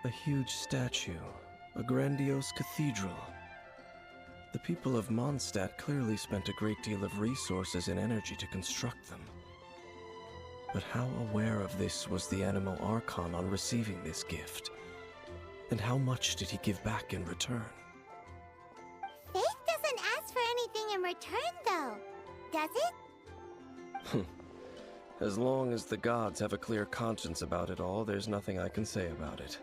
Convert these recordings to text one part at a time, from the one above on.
A huge statue, a grandiose cathedral. The people of Mondstadt clearly spent a great deal of resources and energy to construct them. But how aware of this was the Animal Archon on receiving this gift? And how much did he give back in return? Faith doesn't ask for anything in return, though, does it? As long as the gods have a clear conscience about it all, there's nothing I can say about it.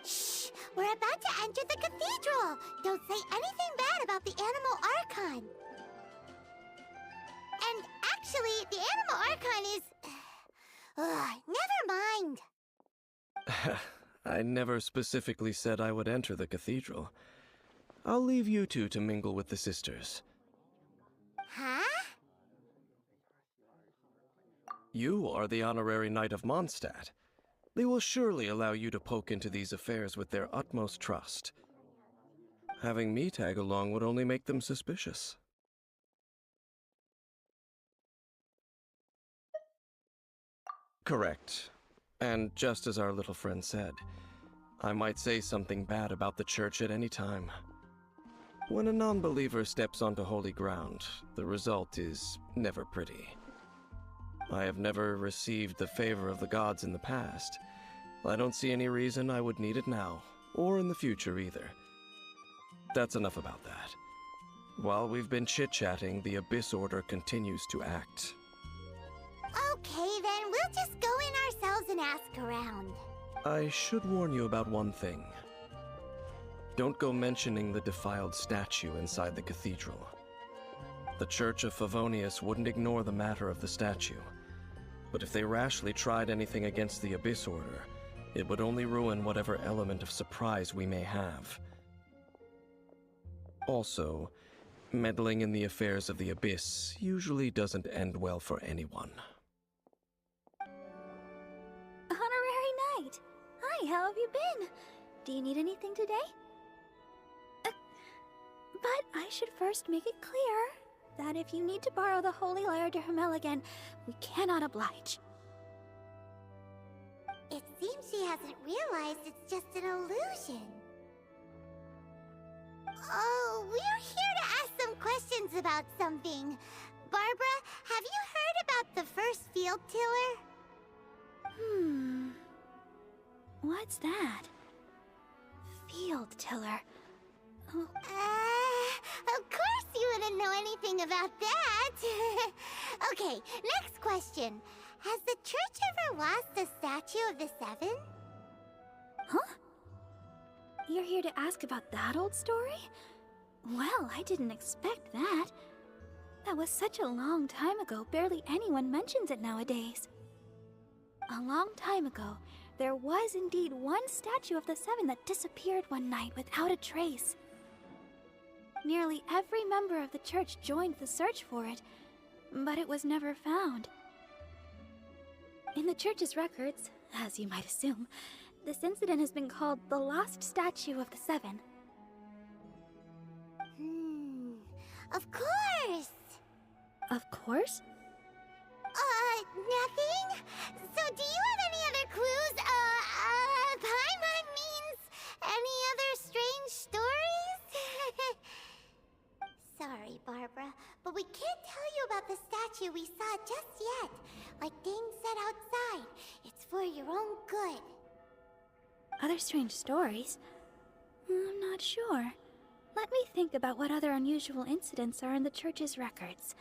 Shh! We're about to enter the cathedral! Don't say anything bad about the Animal Archon! And actually, the Animal Archon is... never mind! I never specifically said I would enter the cathedral. I'll leave you two to mingle with the sisters. Huh? You are the honorary knight of Mondstadt. They will surely allow you to poke into these affairs with their utmost trust. Having me tag along would only make them suspicious. Correct. And just as our little friend said, I might say something bad about the church at any time. When a non-believer steps onto holy ground, the result is never pretty. I have never received the favor of the gods in the past. I don't see any reason I would need it now, or in the future either. That's enough about that. While we've been chit-chatting, the Abyss Order continues to act. Okay, then we'll just go in ourselves and ask around. I should warn you about one thing. Don't go mentioning the defiled statue inside the cathedral. The Church of Favonius wouldn't ignore the matter of the statue. But if they rashly tried anything against the Abyss Order, it would only ruin whatever element of surprise we may have. Also, meddling in the affairs of the Abyss usually doesn't end well for anyone. Honorary Knight! Hi, how have you been? Do you need anything today? But I should first make it clear that if you need to borrow the Holy Lyre de Hermel again, we cannot oblige. It seems she hasn't realized it's just an illusion. Oh, we're here to ask some questions about something. Barbara, have you heard about the first field tiller? What's that? Field tiller. Oh. Of course you wouldn't know anything about that. Okay, next question. Has the church ever lost a statue of the Seven? Huh? You're here to ask about that old story? Well, I didn't expect that. That was such a long time ago, barely anyone mentions it nowadays. A long time ago, there was indeed one statue of the Seven that disappeared one night without a trace. Nearly every member of the church joined the search for it, but it was never found. In the church's records, as you might assume, this incident has been called the Lost Statue of the Seven. Of course! Of course? Nothing? So do you have any other clues? Paimon means any other strange stories? Sorry, Barbara, but we can't tell you about the statue we saw just yet. Like Dane said outside, it's for your own good. Other strange stories? I'm not sure. Let me think about what other unusual incidents are in the church's records.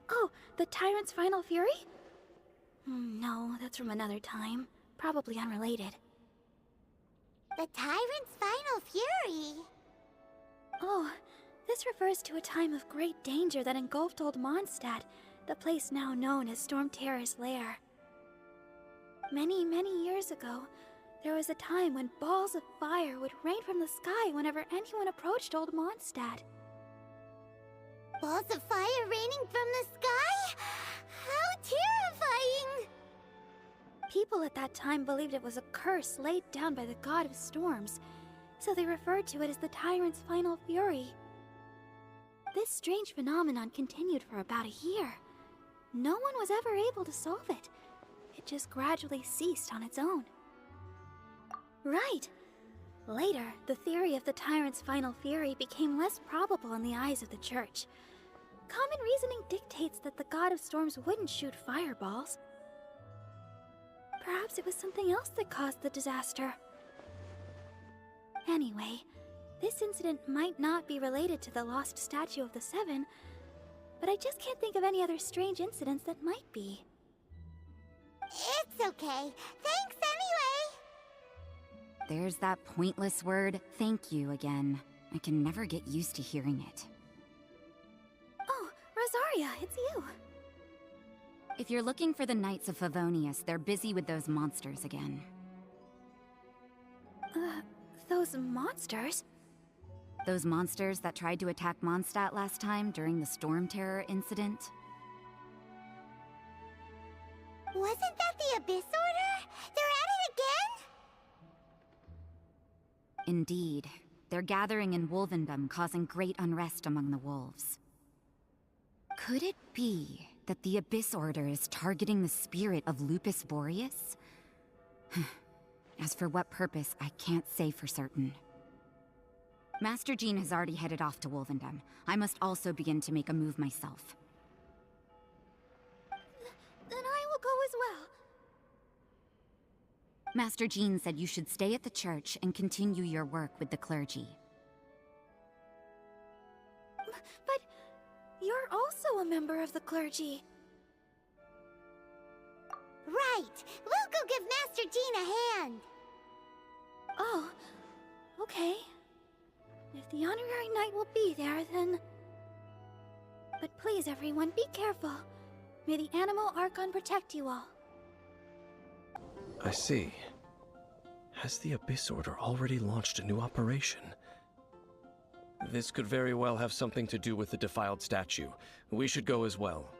Oh, the Tyrant's Final Fury? No, that's from another time. Probably unrelated. The Tyrant's Final Fury? Oh, this refers to a time of great danger that engulfed old Mondstadt, the place now known as Storm Terror's lair. Many, many years ago, there was a time when balls of fire would rain from the sky whenever anyone approached old Mondstadt. Balls of fire raining from the sky? How terrifying! People at that time believed it was a curse laid down by the god of storms, so they referred to it as the Tyrant's Final Fury. This strange phenomenon continued for about a year. No one was ever able to solve it. It just gradually ceased on its own. Right. Later, the theory of the tyrant's final fury became less probable in the eyes of the Church. Common reasoning dictates that the god of storms wouldn't shoot fireballs. Perhaps it was something else that caused the disaster. Anyway, this incident might not be related to the lost statue of the Seven, but I just can't think of any other strange incidents that might be. It's okay. Thanks anyway. There's that pointless word, thank you, again. I can never get used to hearing it. Oh, Rosaria, it's you. If you're looking for the Knights of Favonius, they're busy with those monsters again. Those monsters? Those monsters that tried to attack Mondstadt last time during the Storm Terror incident? Wasn't that the Abyss Order? They're at it again? Indeed. They're gathering in Wolvendom, causing great unrest among the wolves. Could it be that the Abyss Order is targeting the spirit of Lupus Boreas? As for what purpose, I can't say for certain. Master Jean has already headed off to Wolvendom. I must also begin to make a move myself. Then I will go as well. Master Jean said you should stay at the church and continue your work with the clergy. But you're also a member of the clergy. Right. We'll go give Master Jean a hand. Oh, okay. If the honorary knight will be there, then... But please, everyone, be careful. May the Animal Archon protect you all. I see. Has the Abyss Order already launched a new operation? This could very well have something to do with the defiled statue. We should go as well.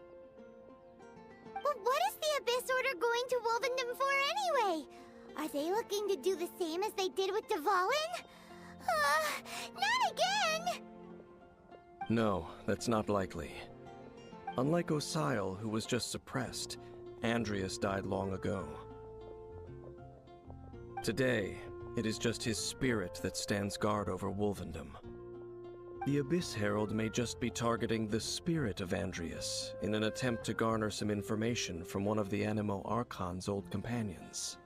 But what is the Abyss Order going to Wolvendom for anyway? Are they looking to do the same as they did with Dvalin? Not again! No, that's not likely. Unlike Osial, who was just suppressed, Andreas died long ago. Today, it is just his spirit that stands guard over Wolvendom. The Abyss Herald may just be targeting the spirit of Andreas in an attempt to garner some information from one of the Animo Archon's old companions.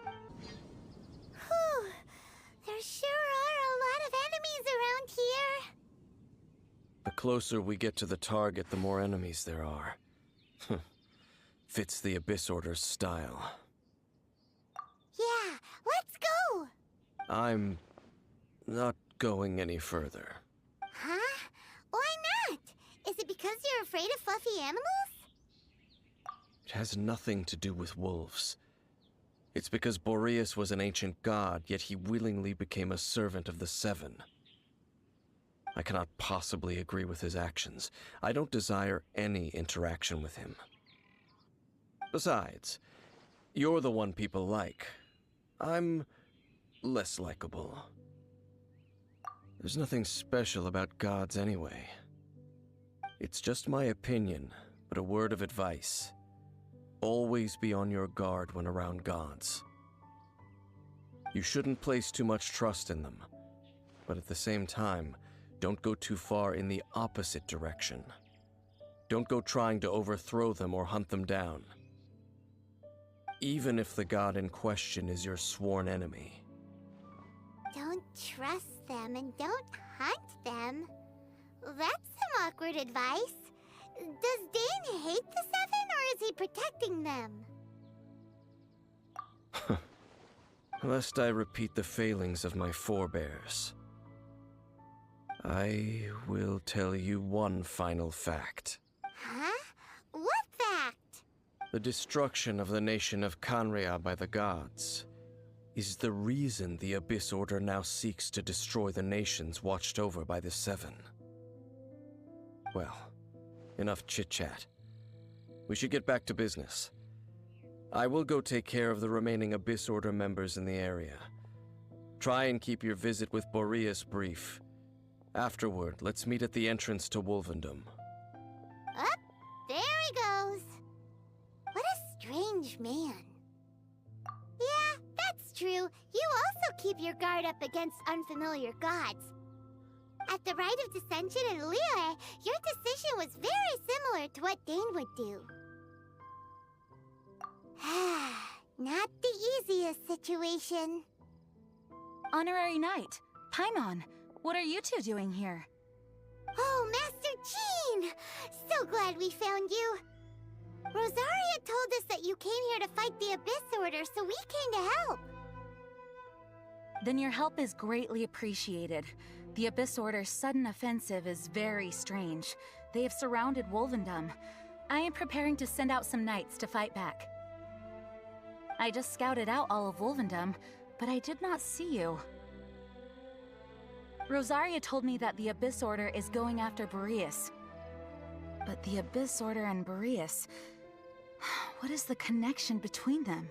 Whew. There sure are a lot of enemies around here. The closer we get to the target, the more enemies there are. Fits the Abyss Order's style. Yeah, let's go! I'm not going any further. Huh? Why not? Is it because you're afraid of fluffy animals? It has nothing to do with wolves. It's because Boreas was an ancient god, yet he willingly became a servant of the Seven. I cannot possibly agree with his actions. I don't desire any interaction with him. Besides, you're the one people like. I'm less likable. There's nothing special about gods anyway. It's just my opinion, but a word of advice. Always be on your guard when around gods. You shouldn't place too much trust in them, but at the same time, don't go too far in the opposite direction. Don't go trying to overthrow them or hunt them down. Even if the god in question is your sworn enemy. Don't trust them and don't hunt them. That's some awkward advice. Does Dane hate the Seven, or is he protecting them? Lest I repeat the failings of my forebears, I will tell you one final fact. Huh? What fact? The destruction of the nation of Canrea by the gods is the reason the Abyss Order now seeks to destroy the nations watched over by the Seven. Well, enough chit-chat. We should get back to business. I will go take care of the remaining Abyss Order members in the area. Try and keep your visit with Boreas brief. Afterward, let's meet at the entrance to Wolvendom. Up, there he goes. What a strange man. Yeah, that's true, you also keep your guard up against unfamiliar gods. At the Rite of Dissension in Liyue, your decision was very similar to what Dane would do. Not the easiest situation. Honorary Knight, Paimon, what are you two doing here? Oh, Master Jean! So glad we found you. Rosaria told us that you came here to fight the Abyss Order, so we came to help. Then your help is greatly appreciated. The Abyss Order's sudden offensive is very strange. They have surrounded Wolvendom. I am preparing to send out some knights to fight back. I just scouted out all of Wolvendom, but I did not see you. Rosaria told me that the Abyss Order is going after Boreas. But the Abyss Order and Boreas... what is the connection between them?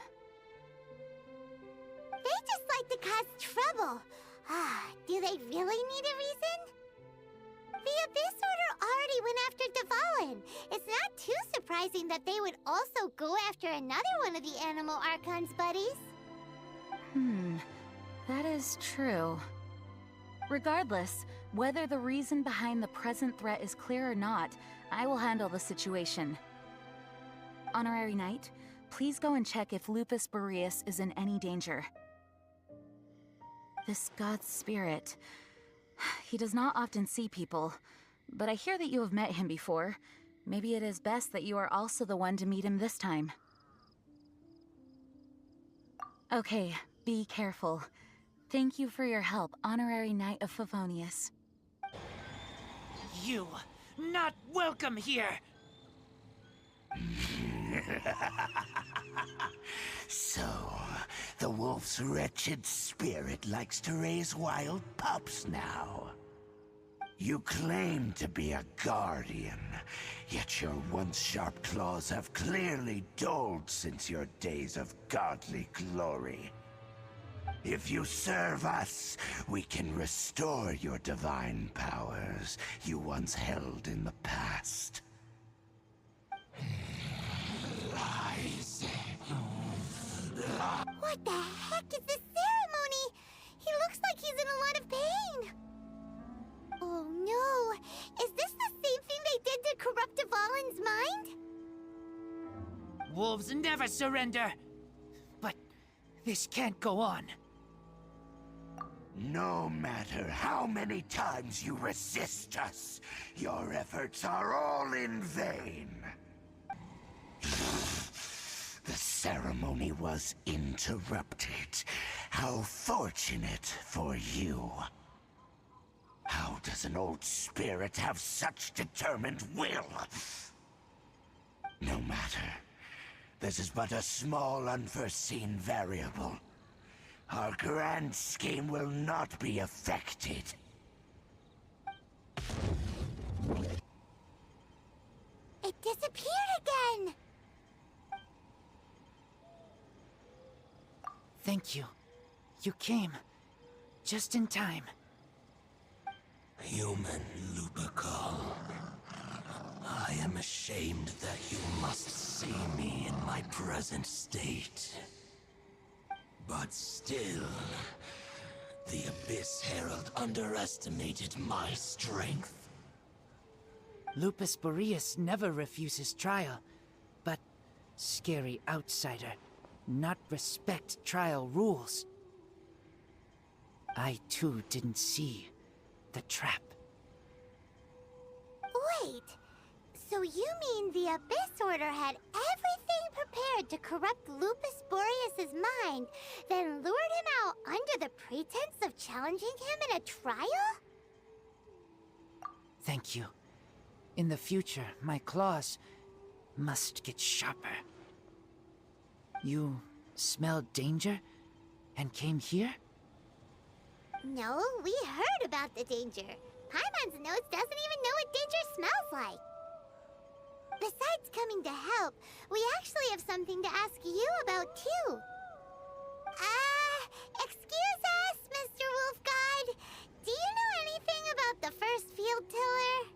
They just like to cause trouble. Do they really need a reason? The Abyss Order already went after Dvalin. It's not too surprising that they would also go after another one of the Animal Archon's buddies. That is true. Regardless, whether the reason behind the present threat is clear or not, I will handle the situation. Honorary Knight, please go and check if Lupus Boreas is in any danger. This god's spirit... he does not often see people, but I hear that you have met him before. Maybe it is best that you are also the one to meet him this time. Okay, be careful. Thank you for your help, Honorary Knight of Favonius. You, not welcome here! So, the wolf's wretched spirit likes to raise wild pups now. You claim to be a guardian, yet your once sharp claws have clearly dulled since your days of godly glory. If you serve us, we can restore your divine powers you once held in the past. Lies. What the heck is this ceremony? He looks like he's in a lot of pain. Oh no! Is this the same thing they did to corrupt Dvalin's mind? Wolves never surrender! But this can't go on. No matter how many times you resist us, your efforts are all in vain. The ceremony was interrupted. How fortunate for you. How does an old spirit have such determined will? No matter. This is but a small unforeseen variable. Our grand scheme will not be affected. It disappeared again! Thank you. You came. Just in time. Human Lupercal. I am ashamed that you must see me in my present state. But still, the Abyss Herald underestimated my strength. Lupus Boreas never refuses trial, but scary outsider, not respect trial rules. I too didn't see the trap. Wait, so you mean the Abyss Order had everything prepared to corrupt Lupus Boreas' mind, then lured him out under the pretense of challenging him in a trial? Thank you. In the future, my claws must get sharper. You smelled danger and came here? No, we heard about the danger. Paimon's nose doesn't even know what danger smells like. Besides coming to help, we actually have something to ask you about too. Excuse us, Mr. Wolf God. Do you know anything about the first field tiller?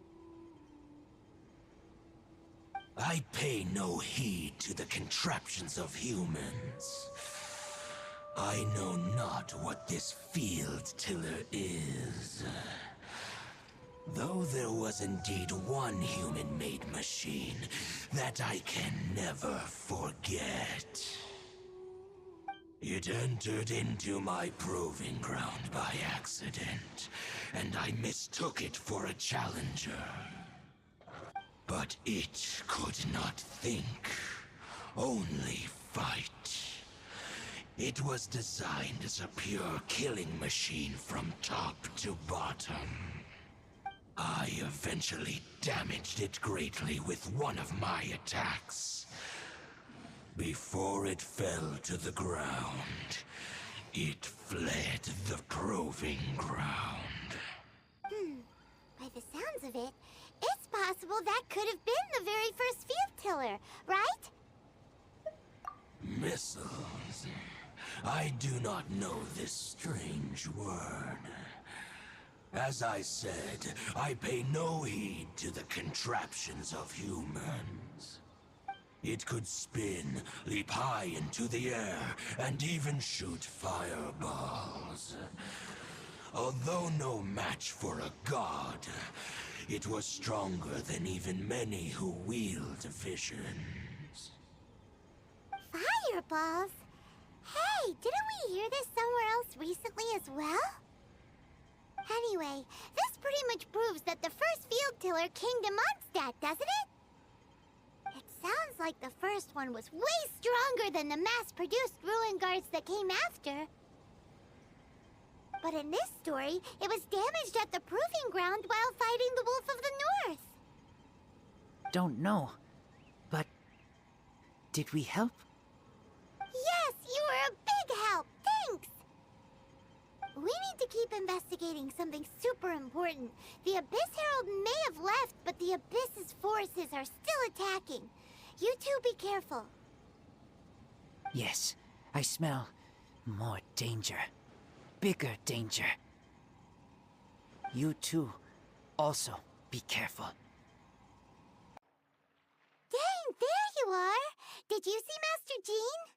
I pay no heed to the contraptions of humans. I know not what this field tiller is. Though there was indeed one human-made machine that I can never forget. It entered into my proving ground by accident, and I mistook it for a challenger. But it could not think, only fight. It was designed as a pure killing machine from top to bottom. I eventually damaged it greatly with one of my attacks. Before it fell to the ground, it fled the proving ground. By the sounds of it, it's possible that could have been the very first field tiller, right? Missiles. I do not know this strange word. As I said, I pay no heed to the contraptions of humans. It could spin, leap high into the air, and even shoot fireballs. Although no match for a god, it was stronger than even many who wield visions. Fireballs? Hey, didn't we hear this somewhere else recently as well? Anyway, this pretty much proves that the first field tiller came to Mondstadt, doesn't it? It sounds like the first one was way stronger than the mass-produced ruin guards that came after. But in this story, it was damaged at the proving ground while fighting the Wolf of the North. Don't know, but did we help? Yes, you were a big help. Thanks. We need to keep investigating something super important. The Abyss Herald may have left, but the Abyss's forces are still attacking. You two be careful. Yes, I smell more danger. Bigger danger. You too, also be careful. Dang, there you are! Did you see Master Jean?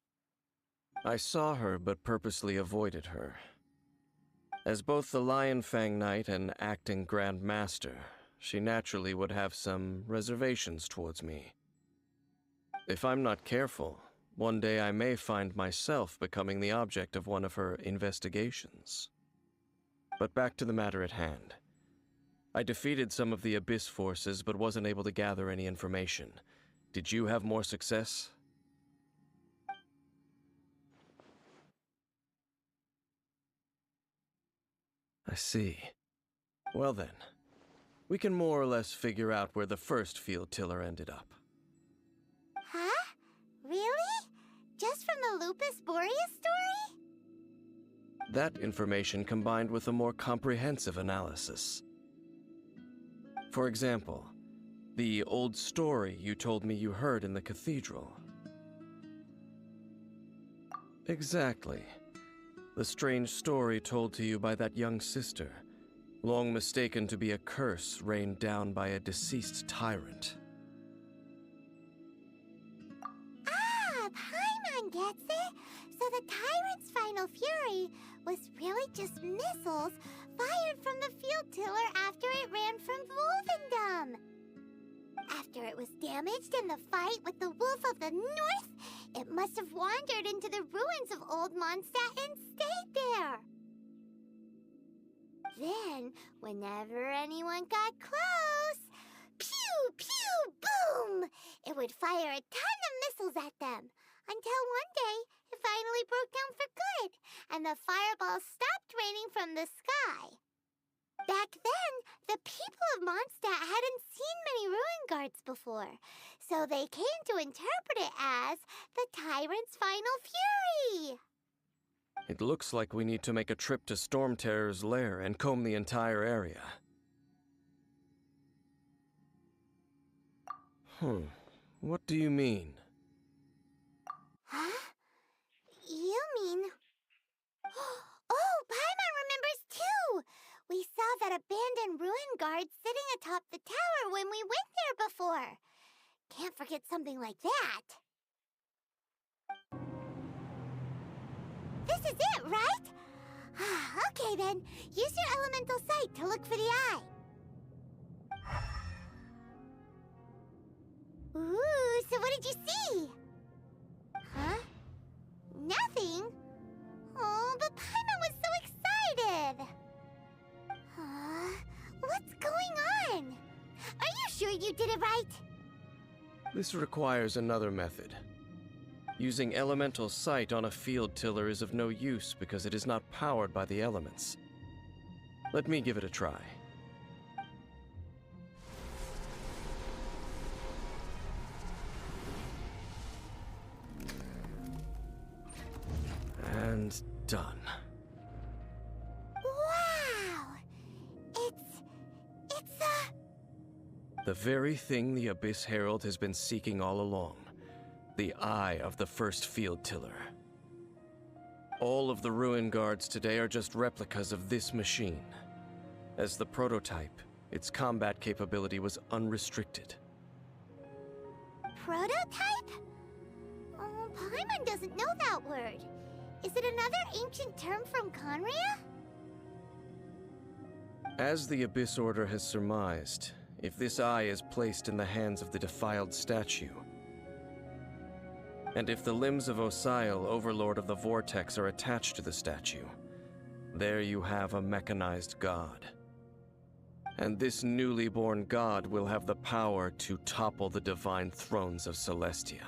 I saw her, but purposely avoided her. As both the Lion Fang Knight and acting Grand Master, she naturally would have some reservations towards me. If I'm not careful, one day I may find myself becoming the object of one of her investigations. But back to the matter at hand. I defeated some of the Abyss forces, but wasn't able to gather any information. Did you have more success? I see. Well then, we can more or less figure out where the first field tiller ended up. Huh? Really? Just from the Lupus Boreas story? That information combined with a more comprehensive analysis. For example, the old story you told me you heard in the cathedral. Exactly. The strange story told to you by that young sister, long mistaken to be a curse rained down by a deceased tyrant. Ah, Paimon gets it! So the tyrant's final fury was really just missiles fired from the field tiller after it ran from Wolvendom. After it was damaged in the fight with the Wolf of the North, it must have wandered into the ruins of Old Mondstadt and stayed there. Then, whenever anyone got close, pew, pew, boom! It would fire a ton of missiles at them, until one day it finally broke down for good, and the fireballs stopped raining from the sky. Back then, the people of Mondstadt hadn't seen many ruin guards before, so they came to interpret it as the tyrant's final fury. It looks like we need to make a trip to Storm Terror's lair and comb the entire area. What do you mean? Huh? You mean... Oh, Paimon remembers too! We saw that abandoned ruin guard sitting atop the tower when we went there before. Can't forget something like that. This is it, right? Okay then, use your elemental sight to look for the eye. Ooh, so what did you see? Huh? Nothing? Oh, but Paimon was so excited! What's going on? Are you sure you did it right? This requires another method. Using elemental sight on a field tiller is of no use because it is not powered by the elements. Let me give it a try. And done. Wow! It's The very thing the Abyss Herald has been seeking all along. The eye of the first field tiller. All of the ruin guards today are just replicas of this machine. As the prototype, its combat capability was unrestricted. prototype? Oh, Paimon doesn't know that word. Is it another ancient term from Conria? As the Abyss Order has surmised, if this eye is placed in the hands of the defiled statue, and if the limbs of Osiel, Overlord of the Vortex, are attached to the statue, there you have a mechanized god. And this newly born god will have the power to topple the divine thrones of Celestia.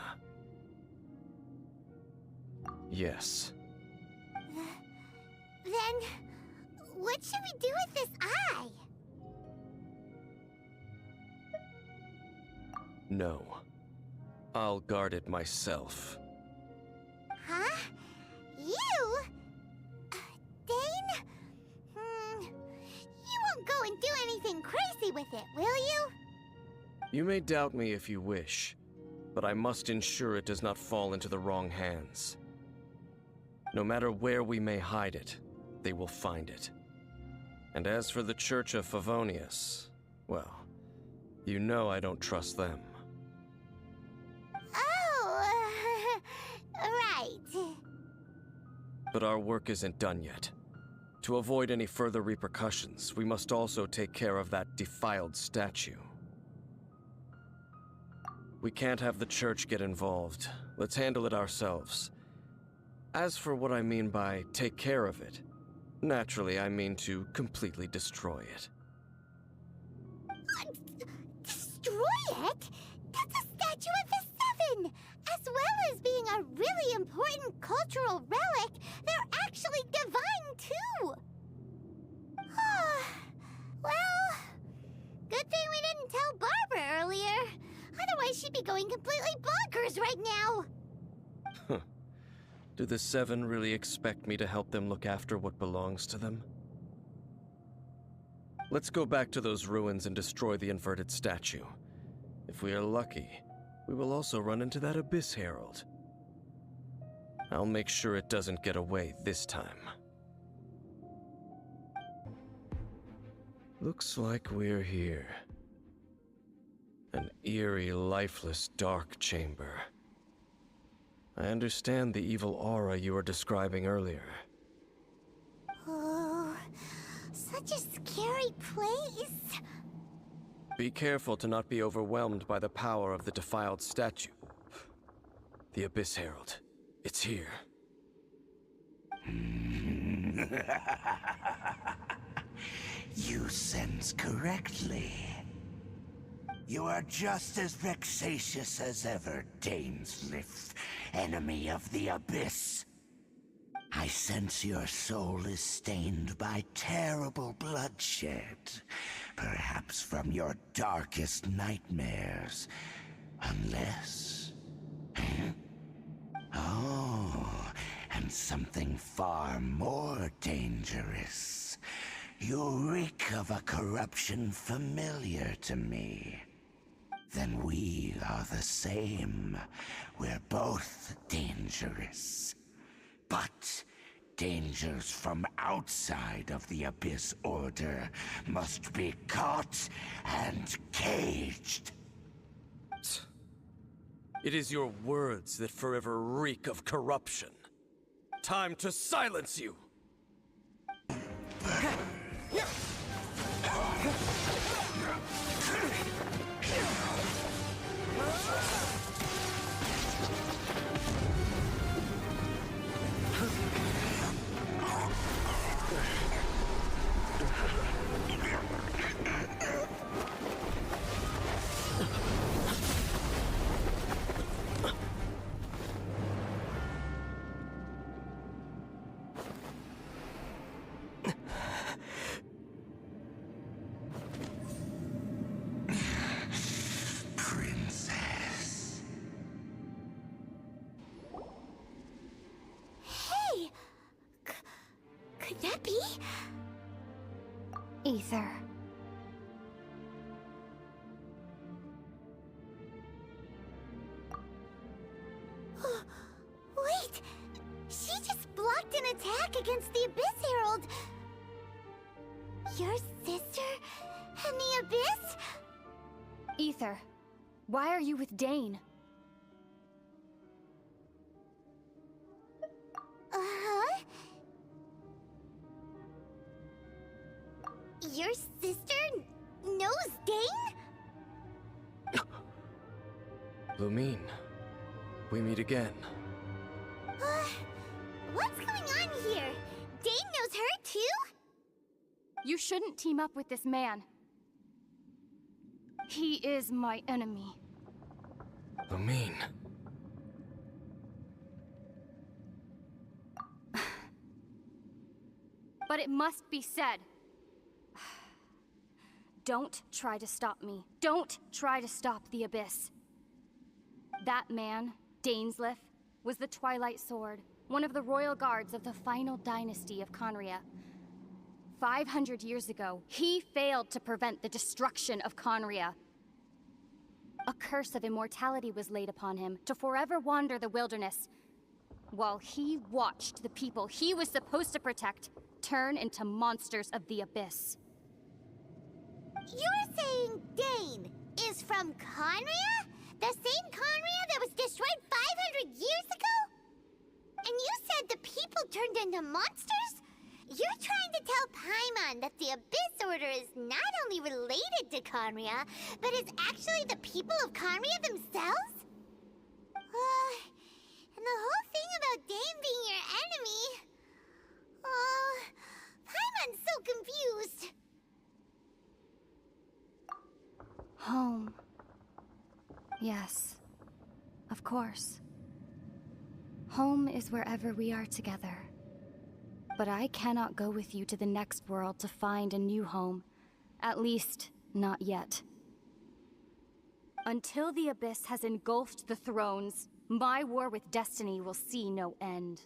Yes. Then, what should we do with this eye? No. I'll guard it myself. Huh? You? Dane? You won't go and do anything crazy with it, will you? You may doubt me if you wish, but I must ensure it does not fall into the wrong hands. No matter where we may hide it, they will find it. And as for the Church of Favonius, well, you know I don't trust them. Oh, right. But our work isn't done yet. To avoid any further repercussions, we must also take care of that defiled statue. We can't have the church get involved. Let's handle it ourselves. As for what I mean by take care of it, naturally I mean to completely destroy it. Destroy it? That's a statue of the Seven! As well as being a really important cultural relic, they're actually divine too! Well, good thing we didn't tell Barbara earlier. Otherwise she'd be going completely bonkers right now! Do the Seven really expect me to help them look after what belongs to them? Let's go back to those ruins and destroy the inverted statue. If we are lucky, we will also run into that Abyss Herald. I'll make sure it doesn't get away this time. Looks like we're here. An eerie, lifeless, dark chamber. I understand the evil aura you were describing earlier. Oh, such a scary place. Be careful to not be overwhelmed by the power of the defiled statue. The Abyss Herald. It's here. You sense correctly. You are just as vexatious as ever, Dainsliff, enemy of the Abyss. I sense your soul is stained by terrible bloodshed, perhaps from your darkest nightmares, unless... Oh, and something far more dangerous. You reek of a corruption familiar to me. Then we are the same. We're both dangerous. But dangers from outside of the Abyss Order must be caught and caged. It is your words that forever reek of corruption. Time to silence you! Princess. Hey! Could that be? Ether. Wait! She just blocked an attack against the Abyss Herald! Your sister and the Abyss? Ether, why are you with Dane? Uh-huh? Your sister knows Dane? Lumine, we meet again. What's going on here? Dane knows her too? You shouldn't team up with this man. He is my enemy. Lumine. But it must be said. Don't try to stop me. Don't try to stop the Abyss. That man, Dainsleif, was the Twilight Sword, one of the royal guards of the final dynasty of Conria. 500 years ago, he failed to prevent the destruction of Conria. A curse of immortality was laid upon him to forever wander the wilderness, while he watched the people he was supposed to protect turn into monsters of the Abyss. You're saying Dane is from Conria? The same Conria that was destroyed 500 years ago? And you said the people turned into monsters? You're trying to tell Paimon that the Abyss Order is not only related to Conria, but is actually the people of Conria themselves? And the whole thing about Dane being your enemy... Paimon's so confused. Home. Yes, of course. Home is wherever we are together. But I cannot go with you to the next world to find a new home. At least, not yet. Until the Abyss has engulfed the thrones, my war with destiny will see no end.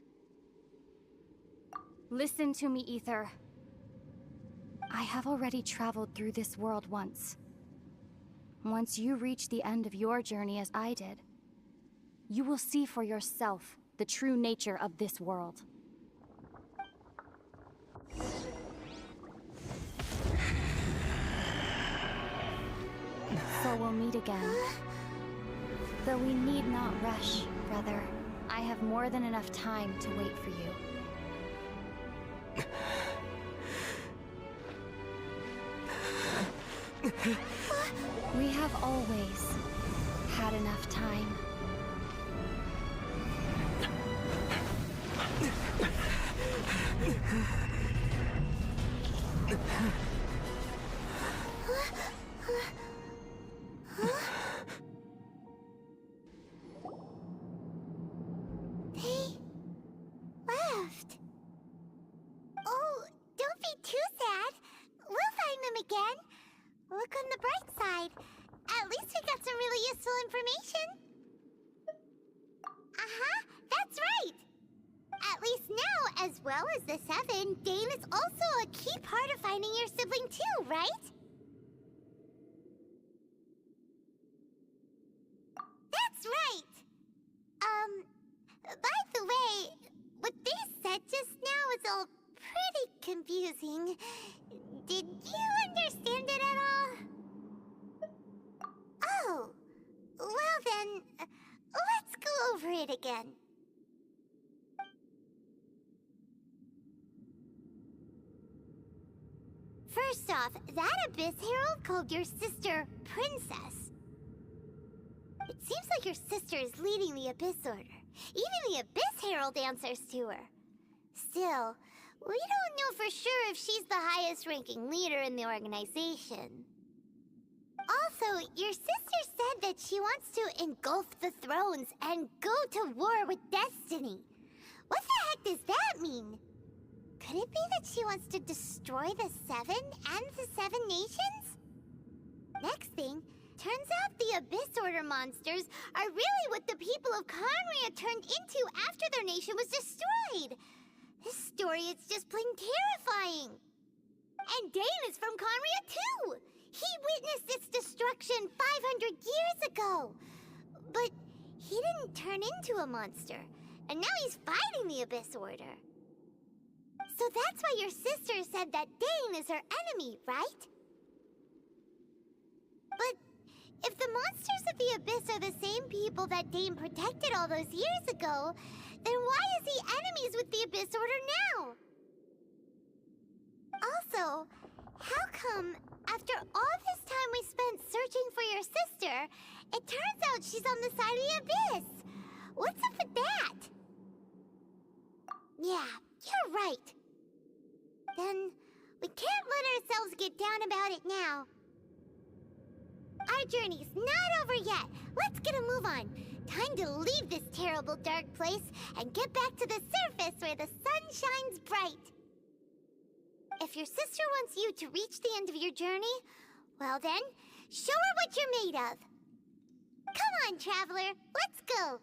Listen to me, Ether. I have already traveled through this world once. Once you reach the end of your journey as I did, you will see for yourself the true nature of this world. So we'll meet again. Though we need not rush, brother. I have more than enough time to wait for you. We have always had enough time. They left. Oh, don't be too sad. We'll find them again. Look on the bright side. At least we got some really useful information. That's right. At least now, as well as the Seven, Dane is also a key part of finding your sibling too, right? That's right. By the way, what they said just now is all pretty confusing. Did you understand it at all? Oh, well then, let's go over it again. First off, that Abyss Herald called your sister Princess. It seems like your sister is leading the Abyss Order. Even the Abyss Herald answers to her. Still, we don't know for sure if she's the highest-ranking leader in the organization. Also, your sister said that she wants to engulf the thrones and go to war with Destiny. What the heck does that mean? Could it be that she wants to destroy the Seven and the Seven Nations? Next thing, turns out the Abyss Order monsters are really what the people of Conria turned into after their nation was destroyed. This story is just plain terrifying. And Dane is from Conria too. He witnessed its destruction 500 years ago. But he didn't turn into a monster. And now he's fighting the Abyss Order. So that's why your sister said that Dane is her enemy, right? But if the monsters of the Abyss are the same people that Dane protected all those years ago, then why is he enemies with the Abyss Order now? Also, how come, after all this time we spent searching for your sister, it turns out she's on the side of the Abyss? What's up with that? Yeah, you're right. Then, we can't let ourselves get down about it now. Our journey's not over yet. Let's get a move on. Time to leave this terrible dark place and get back to the surface where the sun shines bright. If your sister wants you to reach the end of your journey, well then, show her what you're made of. Come on, traveler, let's go.